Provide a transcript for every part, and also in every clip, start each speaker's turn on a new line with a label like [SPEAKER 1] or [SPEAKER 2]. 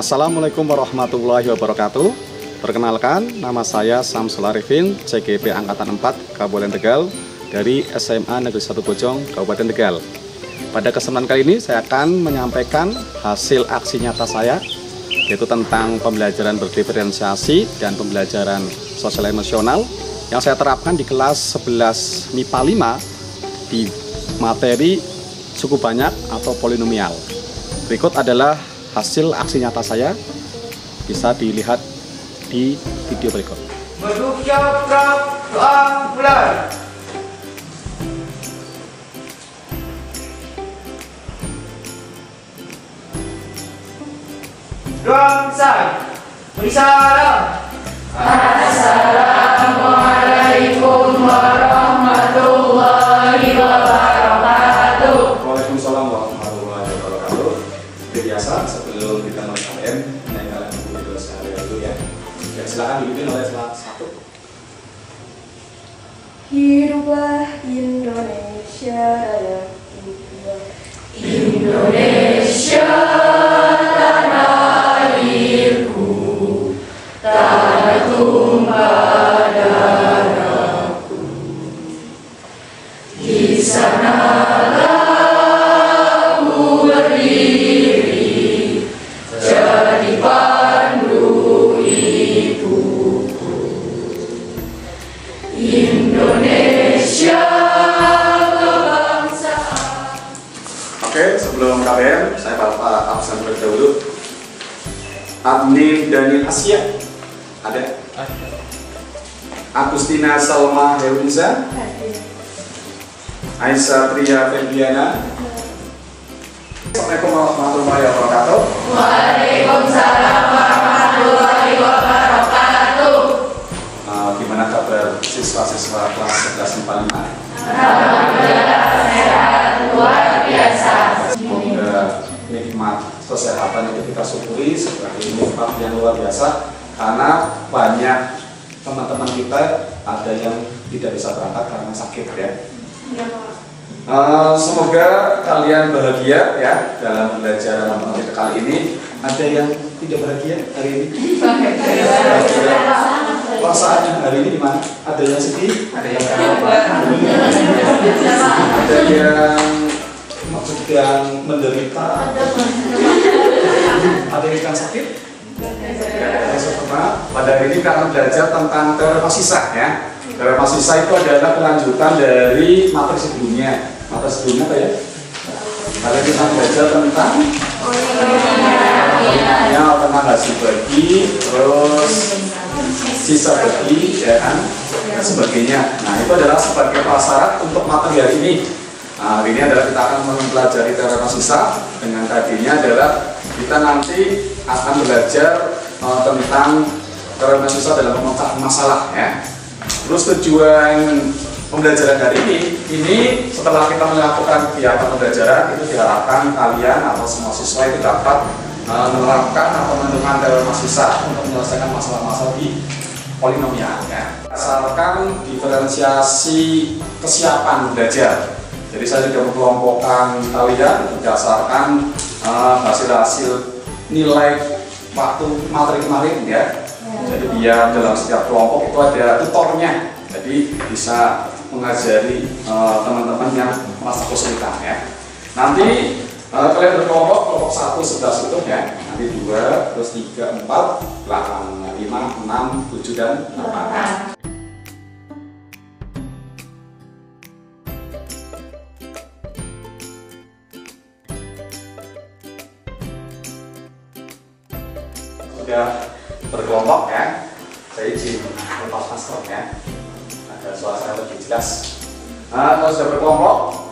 [SPEAKER 1] Assalamualaikum warahmatullahi wabarakatuh. Perkenalkan, nama saya Samsul Arifin, CGP Angkatan 4 Kabupaten Tegal dari SMA Negeri 1 Bojong, Kabupaten Tegal. Pada kesempatan kali ini saya akan menyampaikan hasil aksi nyata saya, yaitu tentang pembelajaran berdiferensiasi dan pembelajaran sosial emosional yang saya terapkan di kelas 11 MIPA 5 di materi suku banyak atau polinomial. Berikut adalah hasil aksi nyata saya, bisa dilihat di video berikut.
[SPEAKER 2] Bentuknya doa bulan. Doa besar. Bersalam. Assalamualaikum warahmatullahi wabarakatuh.
[SPEAKER 1] Waalaikumsalam warahmatullahi wabarakatuh. Seperti biasa, sebelum kita mulai KBM, menanyakan buku sehari dulu ya. Ya, silakan dibikin oleh salah satu.
[SPEAKER 3] Hiduplah Indonesia Raya.
[SPEAKER 4] Indonesia tanah airku, tanah tumpah darahku. Di sanalah aku berdiri, jadi pandu ibuku. Indonesia kebangsaan.
[SPEAKER 1] Oke, sebelum KBM, saya bapak absen terlebih dahulu. Adnin Daniel Asia, ada? Agustina Salma Herunza, Aisyah Priya Febriana. Assalamualaikum warahmatullahi wabarakatuh.
[SPEAKER 4] Waalaikumsalam warahmatullahi wabarakatuh.
[SPEAKER 1] Gimana kabar siswa-siswa kelas 11 MIPA 5?
[SPEAKER 4] Alhamdulillah sehat luar biasa.
[SPEAKER 1] Semoga nikmat kesehatan itu kita syukuri sebagai nikmat yang luar biasa, karena banyak teman-teman kita ada yang tidak bisa berangkat karena sakit ya. Semoga kalian bahagia ya dalam belajar matematika kali ini. Ada yang tidak bahagia hari ini? Perasaannya hari ini gimana? Ada yang sedih? Ada yang ada yang sedang menderita? Ada yang sakit? Pada hari ini kita belajar tentang teorema sisa ya. Teorema sisa itu adalah kelanjutan dari materi sebelumnya. Materi sebelumnya apa ya? Kali kita belajar tentang tentang hasil bagi, terus sisa bagi, ya kan, dan sebagainya. Nah, itu adalah sebagai prasyarat untuk materi hari ini. Nah, hari ini adalah kita akan mempelajari teorema sisa. Dengan tadinya adalah kita nanti akan belajar tentang teorema sisa dalam memecahkan masalah ya. Terus tujuan pembelajaran hari ini setelah kita melakukan kegiatan pembelajaran itu diharapkan kalian atau semua siswa itu dapat menerapkan atau menentukan teorema sisa untuk menyelesaikan masalah-masalah di polinomial ya. Berdasarkan diferensiasi kesiapan belajar. Jadi saya juga mengelompokkan kalian berdasarkan hasil-hasil nilai waktu materi kemarin ya. Jadi biar dalam setiap kelompok itu ada tutornya. Jadi bisa mengajari teman-teman yang merasa kesulitan ya. Nanti kalian berkelompok, kelompok 1 11 itu ya. Nanti 2, terus 3, 4, 8, 5, 6, 7 dan 8. Sudah berkelompok ya. Saya izin lepas masker ya. Ada suasana lebih jelas. Kalau sudah berkelompok,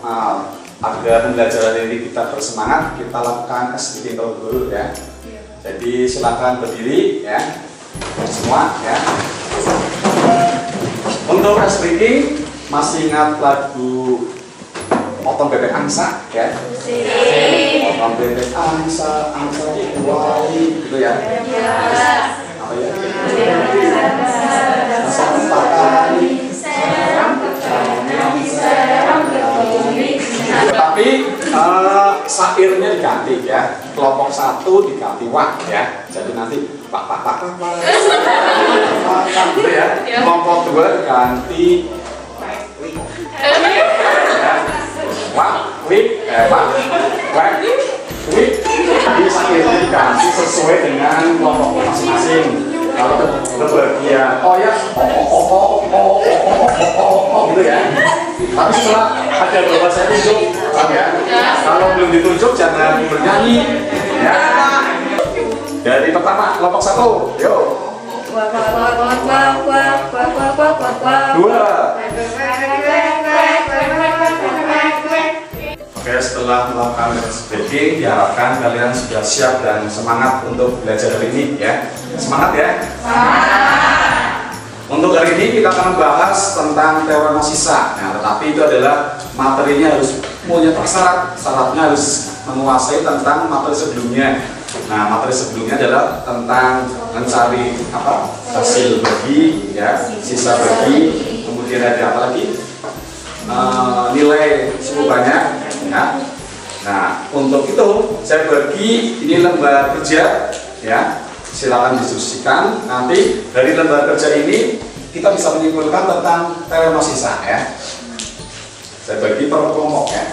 [SPEAKER 1] agar pembelajaran ini kita bersemangat, kita lakukan SBK dulu ya. Jadi silakan berdiri ya, semua ya. Untuk SBK masih ingat lagu Potong Bebek Angsa ya? Potong Bebek Angsa, Angsa dikuali gitu ya. Apa ya? Sampai kali tapi syairnya diganti ya. kelompok 1 diganti wak ya. Jadi nanti pak gitu ya. Kelompok 2 ganti ya. Wak, wik, wak, wik. Jadi sakitnya diganti sesuai dengan kelompok masing-masing. Kalau kebagian ya, gitu ya. Tapi setelah ada beberapa saya tunjuk, ya. Kalau belum ditunjuk jangan bernyanyi, ya. Dari pertama kelompok 1, yuk. 2. Oke, setelah melakukan speaking, diharapkan kalian sudah siap dan semangat untuk belajar hari ini, ya. Semangat ya. Untuk hari ini kita akan membahas tentang teorema sisa. Nah, tetapi itu adalah materinya harus punya persyarat. Syaratnya harus menguasai tentang materi sebelumnya. Nah, materi sebelumnya adalah tentang mencari hasil bagi, ya, sisa bagi. Kemudian ada apa lagi? Nilai cukup banyak. Ya. Nah, untuk itu saya bagi ini lembar kerja, ya. Silakan diskusikan. Nanti dari lembar kerja ini kita bisa menyimpulkan tentang teorema sisa, ya. Saya bagi per kelompok, ya.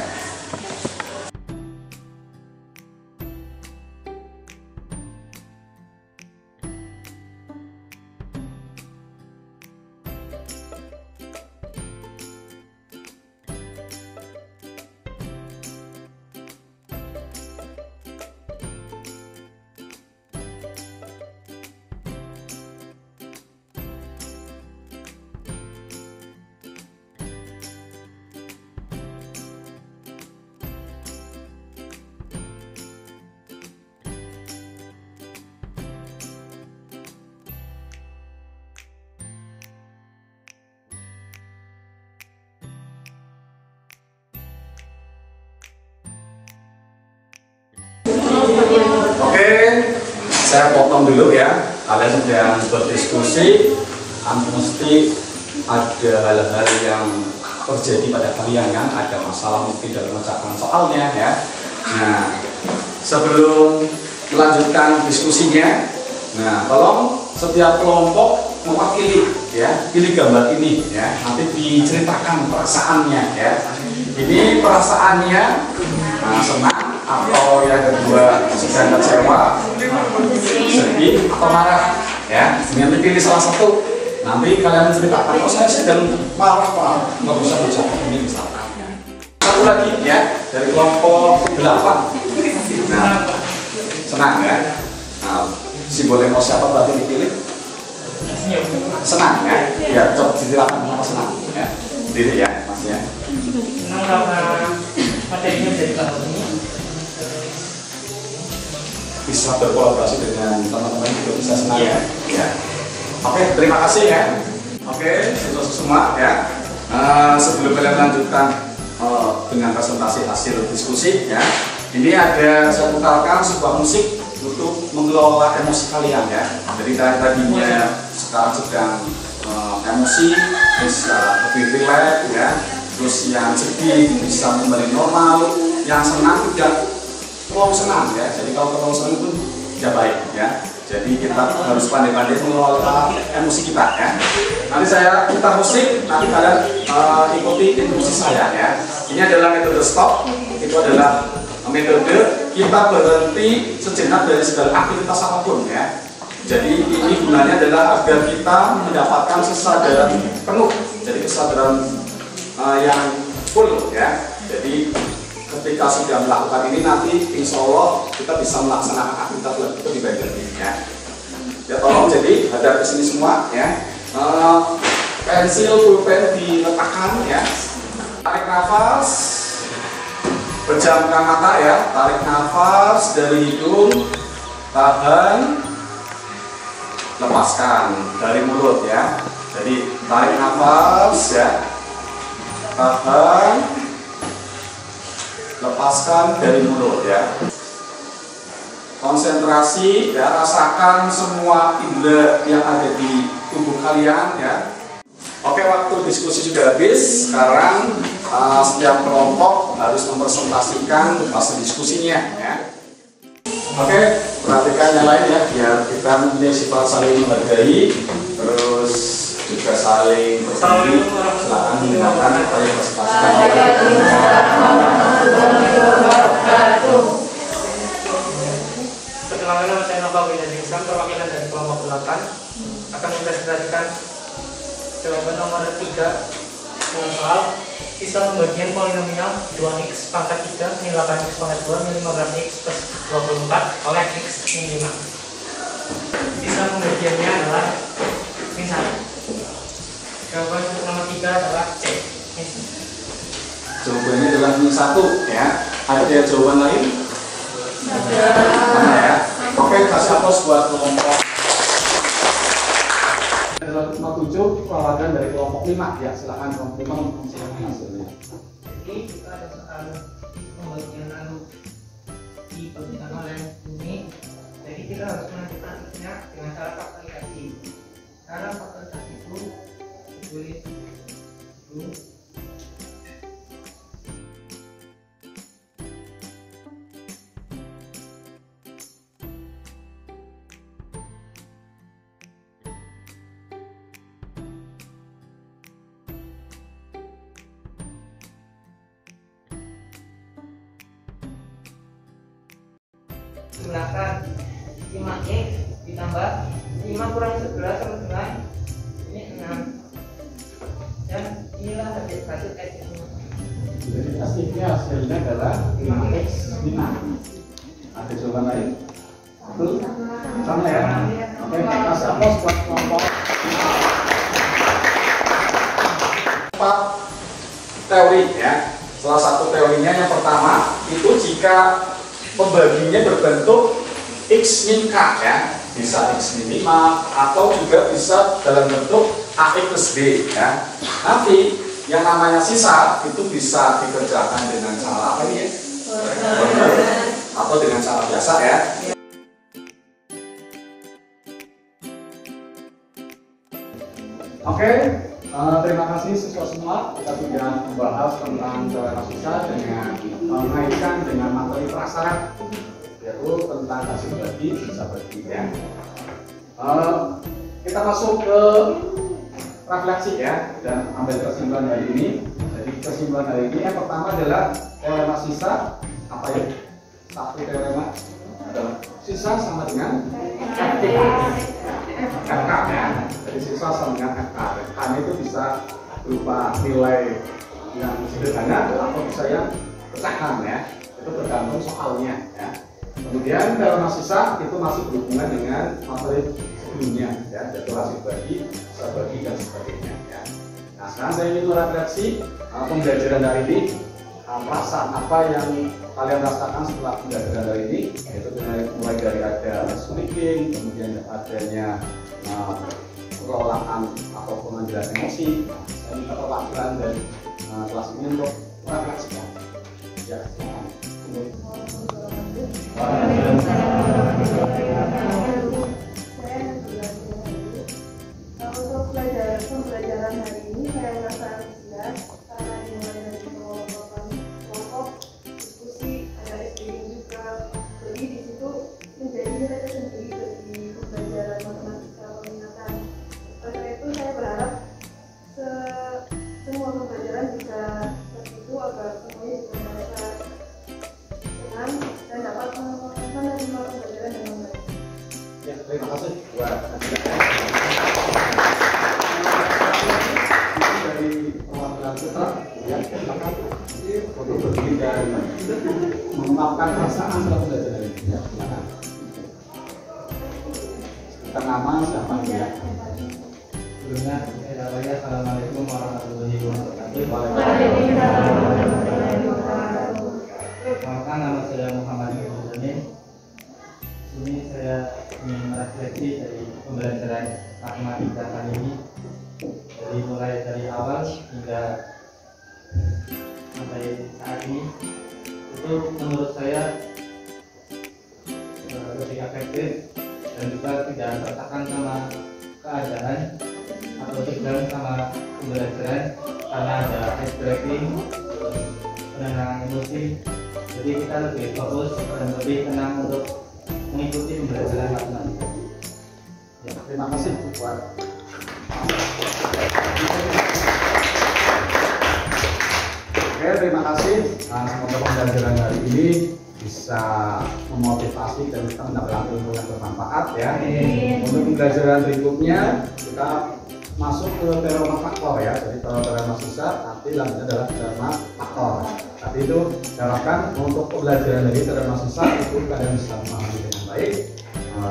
[SPEAKER 1] Oke, saya potong dulu ya. Kalian sedang berdiskusi, mesti ada hal-hal yang terjadi pada kalian kan, ada masalah mungkin dalam mengerjakan soalnya ya. Nah, sebelum melanjutkan diskusinya, nah tolong setiap kelompok mewakili ya, pilih gambar ini ya, nanti diceritakan perasaannya ya. Ini perasaannya senang atau yang kedua sedang kecewa, sedih atau marah ya. Nanti pilih salah satu, nanti kalian ceritakan, oh saya sedang marah pak, nggak bisa mencapai ini misalkan. Satu lagi ya dari kelompok 8. Nah, senang ya. Nah, simbol emosi apa berarti dipilih? Senang ya. Ya, coba dijelaskan kenapa senang ya. Diri ya, Mas ya.
[SPEAKER 2] Senang karena materinya jadi bagus.
[SPEAKER 1] Bisa berkolaborasi dengan teman-teman juga bisa senang ya. Ya. Oke, terima kasih ya. Oke, sukses semua ya. Sebelum kalian lanjutkan dengan presentasi hasil diskusi ya, ini ada saya putarkan sebuah musik untuk mengelola emosi kalian ya. Jadi kalian tadinya sekarang sedang emosi bisa lebih rileks ya. Terus yang sedih bisa kembali normal, yang senang tidak terlalu senang ya. Jadi kalau terlalu senang itu tidak baik ya. Jadi kita harus pandai-pandai mengelola emosi kita ya. Nanti saya putar musik, nanti kalian ikuti instruksi saya ya. Ini adalah metode stop. Itu adalah metode kita berhenti sejenak dari segala aktivitas apapun ya. Jadi ini gunanya adalah agar kita mendapatkan kesadaran penuh. Jadi kesadaran yang full ya. Jadi ketika sudah melakukan ini nanti insya Allah kita bisa melaksanakan aktivitas lebih baik lagi ya. Ya tolong jadi hadap ke sini semua ya. Pensil pulpen diletakkan ya. Tarik nafas, pejamkan mata ya. Tarik nafas dari hidung, tahan, lepaskan dari mulut ya. Jadi tarik nafas ya, tahan, lepaskan dari mulut ya. Konsentrasi ya, rasakan semua indera yang ada di tubuh kalian ya. Oke, waktu diskusi sudah habis. Sekarang setiap kelompok harus mempresentasikan hasil diskusinya ya. Oke, perhatikan yang lain ya, biar kita mempunyai sifat saling menghargai, terus juga saling berbagi. Silakan menggunakan apa yang presentasikan.
[SPEAKER 2] Perkenalkan, nama saya Nova Widyaningsam, perwakilan dari kelompok 8 akan mempresentasikan jawaban nomor 3 dengan soal sisa pembagian polinomial 2x pangkat 3 min 8x pangkat 2 min 15x plus 24 oleh x min 5. Sisa pembagiannya adalah min 1. Jawaban untuk nomor 3 adalah C.
[SPEAKER 1] Jawabannya adalah min 1 ya. Ada jawaban lain? Mana ya? Oke, kasih aplaus buat kelompok. Adalah nomor 7, perwakilan dari kelompok 5 ya. Silakan kelompok 5 mempersilakan hasilnya.
[SPEAKER 2] Jadi kita ada soal pembagian lalu diberikan oleh ini. Jadi kita harus menentukannya dengan cara faktorisasi. Cara faktorisasi itu boleh itu gunakan 5x ditambah 5 kurang 11 sama dengan ini 6, dan inilah hasil x.
[SPEAKER 1] Jadi hasilnya adalah 5x 5. Ada jawaban lain? Betul? Sama ya? Oke, kasih aplaus buat kelompok 4 teori ya. Salah satu teorinya yang pertama itu jika pembaginya berbentuk x min k ya, bisa x min 5 atau juga bisa dalam bentuk ax plus b ya. Nanti yang namanya sisa itu bisa dikerjakan dengan cara apa ini ya? Atau dengan cara biasa ya. Oke, terima kasih siswa semua. Kita sudah membahas tentang teorema sisa dengan mengaitkan dengan materi prasyarat, yaitu tentang hasil bagi bisa bagi ya. Kita masuk ke refleksi ya dan ambil kesimpulan hari ini. Jadi kesimpulan hari ini yang pertama adalah teorema sisa. Apa ya? Satu teorema adalah sisa sama dengan FK ya. Jadi sisa sama dengan FK. FK itu bisa berupa nilai yang sederhana atau bisa yang pecahan ya. Itu tergantung soalnya ya. Kemudian teorema sisa itu masih berhubungan dengan materi sebelumnya ya, yaitu hasil bagi, bisa bagi dan sebagainya ya. Nah sekarang saya ingin merefleksi pembelajaran hari ini, perasaan apa yang kalian rasakan setelah pembelajaran hari ini, yaitu mulai dari ada speaking, kemudian adanya pengelolaan atau pengambilan emosi. Saya minta perwakilan dari kelas ini untuk merefleksikan ya.
[SPEAKER 3] Untuk pembelajaran hari ini saya merasa antusias karena dimulai dari kelompok diskusi, ada SPM juga. Jadi di situ menjadi nilai tersendiri bagi pembelajaran matematika peminatan. Oleh itu saya berharap semua pembelajaran bisa seperti itu agar semuanya bisa merasa senang dan dapat menerima pembelajaran dengan baik.
[SPEAKER 1] Ya, terima kasih buat dari perwakilan kita ya, silakan untuk berdiri dan mengungkapkan perasaan setelah pembelajaran ini ya, silakan. Kita nama siapa ya?
[SPEAKER 5] Sebelumnya Assalamualaikum warahmatullahi wabarakatuh. Perkenalkan, nama saya Muhammad Ibrahim. Ini saya ingin merefleksi dari pembelajaran matematika kali ini. Jadi mulai dari awal hingga sampai saat ini, itu menurut saya lebih efektif dan juga tidak tertekan sama keadaan atau tegang sama pembelajaran karena ada ice breaking, penenangan emosi. Jadi kita lebih fokus dan lebih tenang untuk mengikuti pembelajaran matematika. Ya, terima kasih buat
[SPEAKER 1] Oke, terima kasih. Semoga pembelajaran hari ini bisa memotivasi dan kita mendapatkan ilmu yang bermanfaat ya. Untuk pembelajaran berikutnya kita masuk ke teorema faktor ya. Jadi teorema susah, nanti lanjutnya adalah teorema faktor. Tapi itu diharapkan untuk pembelajaran dari teorema susah itu kalian bisa memahami dengan baik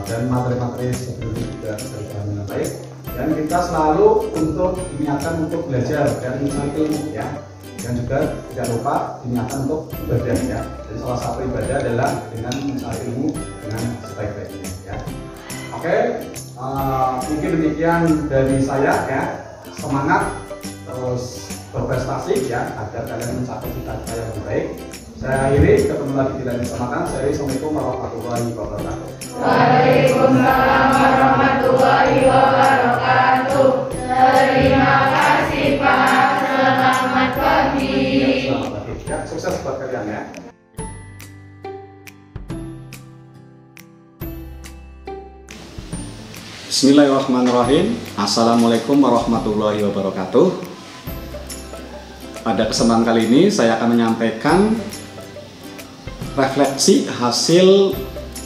[SPEAKER 1] dan materi-materi sebelumnya juga bisa dipahami dengan baik. Dan kita selalu untuk diingatkan untuk belajar dan mencari ilmu ya. Dan juga tidak lupa diingatkan untuk ibadah ya. Jadi salah satu ibadah adalah dengan mencari ilmu dengan sebaik-baiknya ya. Oke, mungkin demikian dari saya ya. Semangat terus berprestasi ya agar kalian mencapai cita-cita yang lebih baik. Saya akhiri, ketemu lagi di lain kesempatan. Saya Assalamualaikum warahmatullahi wabarakatuh.
[SPEAKER 4] Waalaikumsalam warahmatullahi wabarakatuh. Terima kasih Pak. Selamat pagi.
[SPEAKER 1] Selamat pagi. Ya, sukses buat kalian ya. Bismillahirrahmanirrahim. Assalamualaikum warahmatullahi wabarakatuh. Pada kesempatan kali ini saya akan menyampaikan refleksi hasil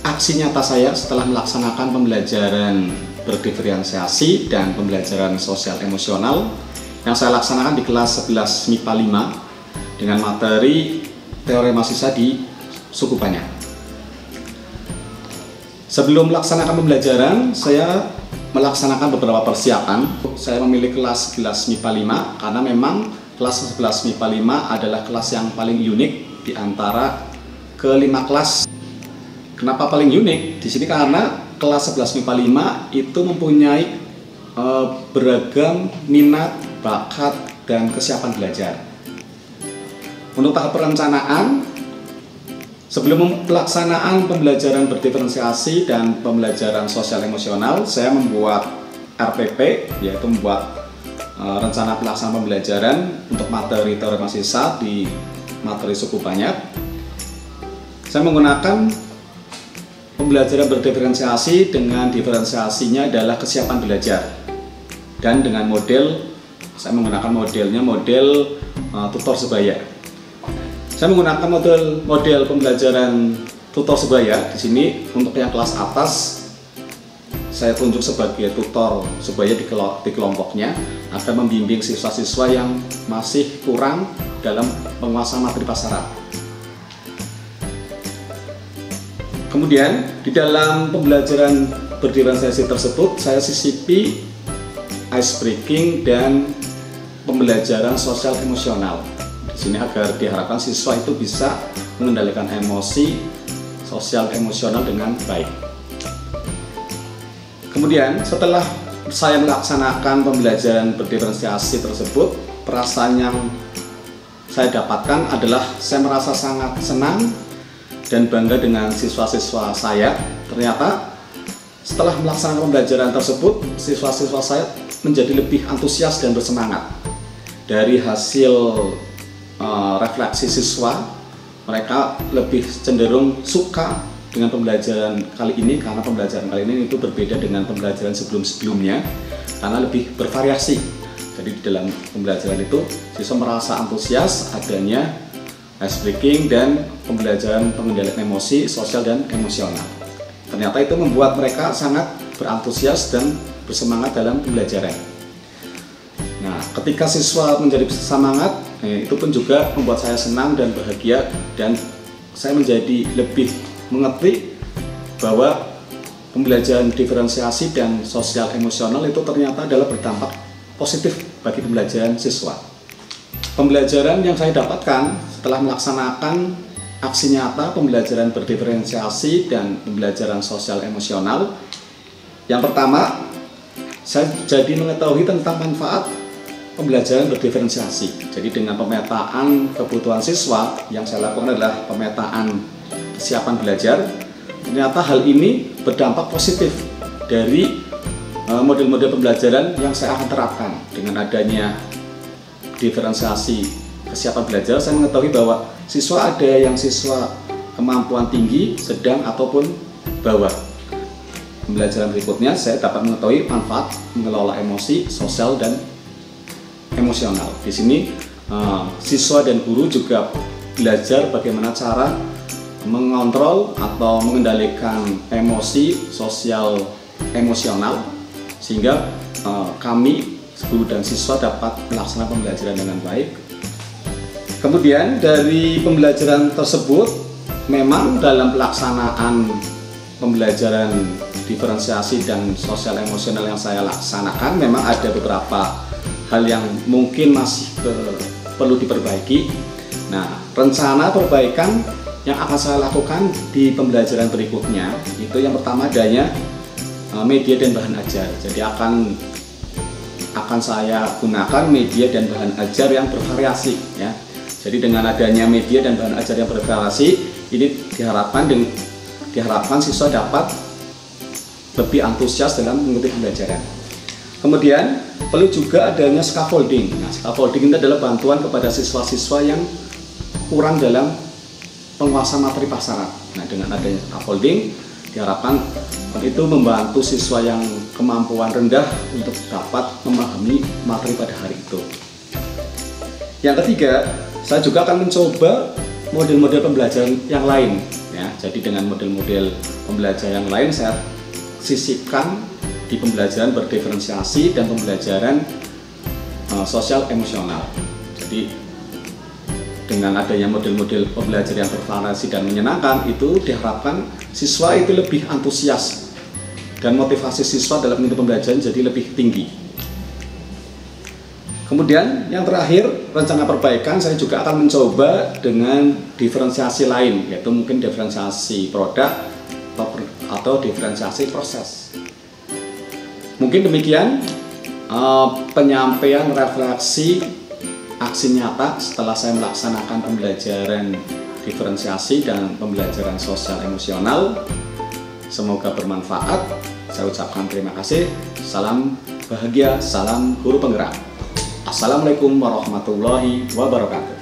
[SPEAKER 1] aksi nyata saya setelah melaksanakan pembelajaran berdiferensiasi dan pembelajaran sosial emosional yang saya laksanakan di kelas 11 MIPA 5 dengan materi teorema sisa di suku banyak. Sebelum melaksanakan pembelajaran, saya melaksanakan beberapa persiapan. Saya memilih kelas 11 MIPA 5 karena memang kelas 11 MIPA 5 adalah kelas yang paling unik di antara kelima kelas. Kenapa paling unik? Di sini karena kelas 11 MIPA 5 itu mempunyai beragam minat, bakat, dan kesiapan belajar. Untuk tahap perencanaan, sebelum pelaksanaan pembelajaran berdiferensiasi dan pembelajaran sosial emosional, saya membuat RPP, yaitu membuat rencana pelaksanaan pembelajaran untuk materi teorema sisa di materi suku banyak. Saya menggunakan pembelajaran berdiferensiasi dengan diferensiasinya adalah kesiapan belajar, dan dengan model saya menggunakan model tutor sebaya. Saya menggunakan model pembelajaran tutor sebaya. Di sini untuk yang kelas atas saya tunjuk sebagai tutor sebaya di kelompoknya akan membimbing siswa-siswa yang masih kurang dalam penguasaan materi pasaran. Kemudian di dalam pembelajaran berdiferensiasi tersebut saya sisipi ice breaking dan pembelajaran sosial emosional. Di sini agar diharapkan siswa itu bisa mengendalikan emosi sosial emosional dengan baik. Kemudian setelah saya melaksanakan pembelajaran berdiferensiasi tersebut, perasaan yang saya dapatkan adalah saya merasa sangat senang dan bangga dengan siswa-siswa saya. Ternyata setelah melaksanakan pembelajaran tersebut, siswa-siswa saya menjadi lebih antusias dan bersemangat. Dari hasil refleksi siswa, mereka lebih cenderung suka dengan pembelajaran kali ini karena pembelajaran kali ini itu berbeda dengan pembelajaran sebelum-sebelumnya karena lebih bervariasi. Jadi di dalam pembelajaran itu siswa merasa antusias adanya ice breaking dan pembelajaran pengendalian emosi sosial dan emosional. Ternyata itu membuat mereka sangat berantusias dan bersemangat dalam pembelajaran. Nah, ketika siswa menjadi semangat, itu pun juga membuat saya senang dan bahagia, dan saya menjadi lebih mengerti bahwa pembelajaran diferensiasi dan sosial emosional itu ternyata adalah berdampak positif bagi pembelajaran siswa. Pembelajaran yang saya dapatkan setelah melaksanakan aksi nyata pembelajaran berdiferensiasi dan pembelajaran sosial emosional, yang pertama, saya jadi mengetahui tentang manfaat pembelajaran berdiferensiasi. Jadi dengan pemetaan kebutuhan siswa, yang saya lakukan adalah pemetaan kesiapan belajar. Ternyata hal ini berdampak positif dari model-model pembelajaran yang saya akan terapkan. Dengan adanya diferensiasi kesiapan belajar, saya mengetahui bahwa siswa ada yang siswa kemampuan tinggi, sedang, ataupun bawah. Pembelajaran berikutnya saya dapat mengetahui manfaat mengelola emosi, sosial, dan emosional. Di sini siswa dan guru juga belajar bagaimana cara mengontrol atau mengendalikan emosi, sosial, emosional, sehingga kami, guru dan siswa dapat melaksanakan pembelajaran dengan baik. Kemudian dari pembelajaran tersebut, memang dalam pelaksanaan pembelajaran diferensiasi dan sosial emosional yang saya laksanakan memang ada beberapa hal yang mungkin masih perlu diperbaiki. Nah, rencana perbaikan yang akan saya lakukan di pembelajaran berikutnya itu yang pertama adanya media dan bahan ajar. Jadi akan saya gunakan media dan bahan ajar yang bervariasi ya. Jadi dengan adanya media dan bahan ajar yang bervariasi ini diharapkan siswa dapat lebih antusias dalam mengikuti pembelajaran. Kemudian perlu juga adanya scaffolding. Nah, scaffolding itu adalah bantuan kepada siswa-siswa yang kurang dalam penguasaan materi prasarat. Nah, dengan adanya scaffolding diharapkan itu membantu siswa yang kemampuan rendah untuk dapat memahami materi pada hari itu. Yang ketiga, saya juga akan mencoba model-model pembelajaran yang lain ya. Jadi dengan model-model pembelajaran yang lain saya sisipkan di pembelajaran berdiferensiasi dan pembelajaran sosial emosional. Jadi dengan adanya model-model pembelajaran yang bervariasi dan menyenangkan itu diharapkan siswa itu lebih antusias dan motivasi siswa dalam mengikuti pembelajaran jadi lebih tinggi. Kemudian yang terakhir, rencana perbaikan saya juga akan mencoba dengan diferensiasi lain, yaitu mungkin diferensiasi produk atau diferensiasi proses. Mungkin demikian penyampaian refleksi aksi nyata setelah saya melaksanakan pembelajaran diferensiasi dan pembelajaran sosial emosional. Semoga bermanfaat. Saya ucapkan terima kasih. Salam bahagia, salam guru penggerak. Assalamualaikum warahmatullahi wabarakatuh.